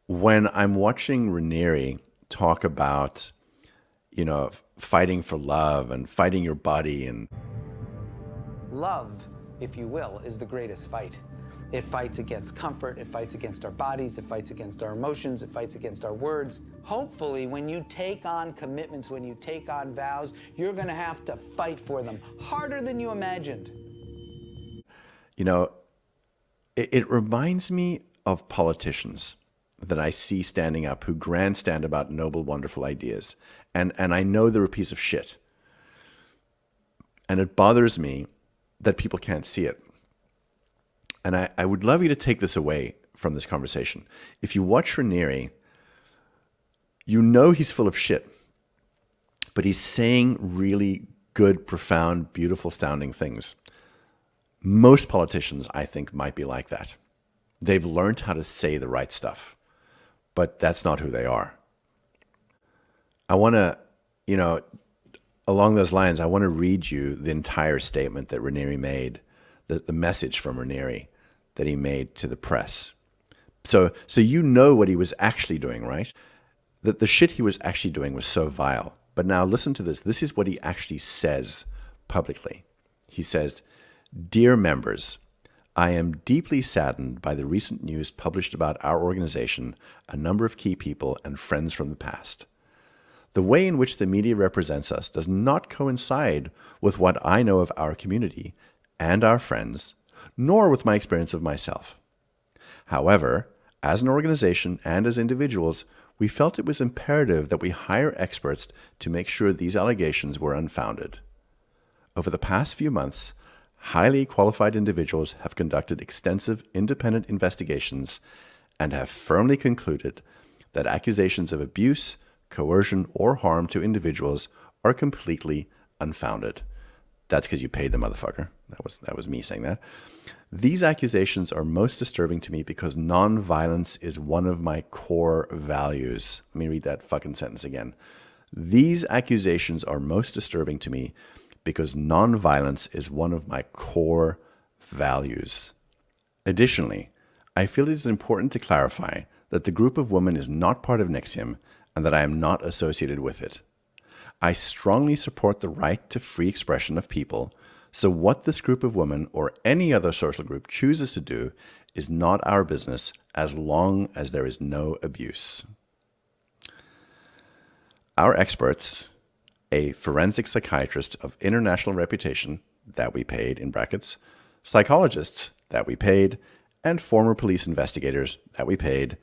When I'm watching Raniere talk about, fighting for love and fighting your body and Love, if you will, is the greatest fight. It fights against comfort, it fights against our bodies, it fights against our emotions, it fights against our words. Hopefully, when you take on commitments, when you take on vows, you're gonna have to fight for them harder than you imagined. you know, it reminds me of politicians that I see standing up who grandstand about noble, wonderful ideas. And I know they're a piece of shit. And it bothers me that people can't see it. And I would love you to take this away from this conversation. If you watch Raniere, you know he's full of shit, but he's saying really good, profound, beautiful sounding things. Most politicians, I think, might be like that. They've learned how to say the right stuff, but that's not who they are. I want to, along those lines, I want to read you the entire statement that Raniere made, the message from Raniere that he made to the press. So you know what he was actually doing, right? That the shit he was actually doing was so vile. But now listen to this. This is what he actually says publicly. He says, "Dear members, I am deeply saddened by the recent news published about our organization, a number of key people and friends from the past. The way in which the media represents us does not coincide with what I know of our community and our friends, nor with my experience of myself. However, as an organization and as individuals, we felt it was imperative that we hire experts to make sure these allegations were unfounded. Over the past few months, highly qualified individuals have conducted extensive independent investigations and have firmly concluded that accusations of abuse, coercion, or harm to individuals are completely unfounded." That's because you paid the motherfucker. That was me saying that. "These accusations are most disturbing to me because nonviolence is one of my core values." Let me read that fucking sentence again. "These accusations are most disturbing to me because nonviolence is one of my core values. Additionally, I feel it is important to clarify that the group of women is not part of NXIVM and that I am not associated with it. I strongly support the right to free expression of people, so what this group of women or any other social group chooses to do is not our business as long as there is no abuse. Our experts, a forensic psychiatrist of international reputation that we paid, in brackets, psychologists that we paid, and former police investigators that we paid,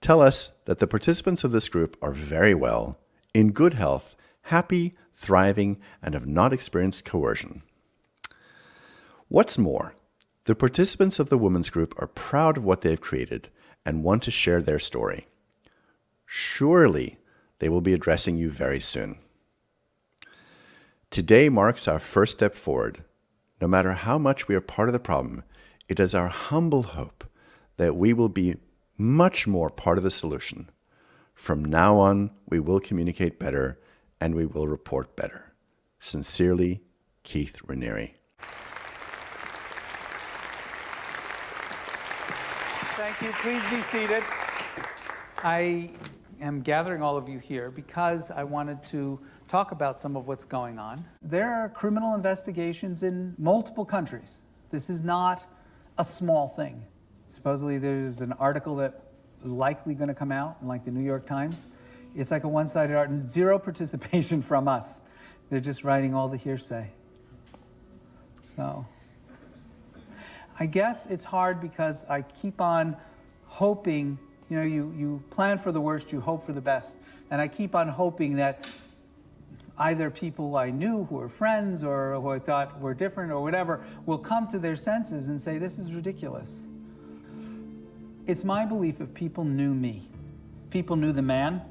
tell us that the participants of this group are very well, in good health, happy, thriving, and have not experienced coercion. What's more, the participants of the women's group are proud of what they've created and want to share their story. Surely they will be addressing you very soon. Today marks our first step forward. No matter how much we are part of the problem, it is our humble hope that we will be much more part of the solution. From now on, we will communicate better and we will report better. Sincerely, Keith Raniere." Thank you. Please be seated. I am gathering all of you here because I wanted to talk about some of what's going on. There are criminal investigations in multiple countries. This is not a small thing. Supposedly there's an article that is likely going to come out in like the New York Times. It's like a one-sided art and zero participation from us. They're just writing all the hearsay. So I guess it's hard because I keep on hoping, you plan for the worst, you hope for the best. And I keep on hoping that either people I knew who are friends or who I thought were different or whatever will come to their senses and say, this is ridiculous. It's my belief if people knew me, people knew the man,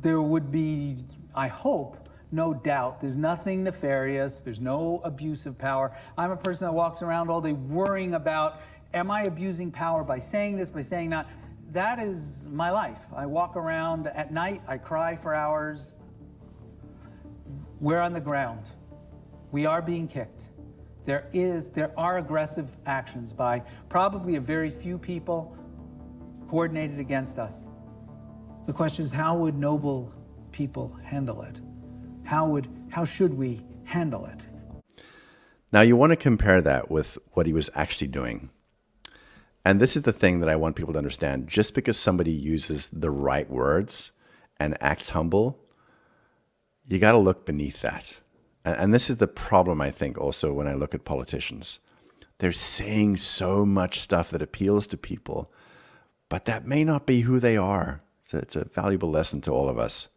there would be, I hope, no doubt. There's nothing nefarious. There's no abuse of power. I'm a person that walks around all day worrying about, am I abusing power by saying this, by saying that? That is my life. I walk around at night. I cry for hours. We're on the ground. We are being kicked. There are aggressive actions by probably a very few people coordinated against us. The question is, how would noble people handle it? How should we handle it? Now, you want to compare that with what he was actually doing. And this is the thing that I want people to understand. Just because somebody uses the right words and acts humble, you got to look beneath that. And this is the problem, I think, also when I look at politicians. They're saying so much stuff that appeals to people, but that may not be who they are. So it's a valuable lesson to all of us.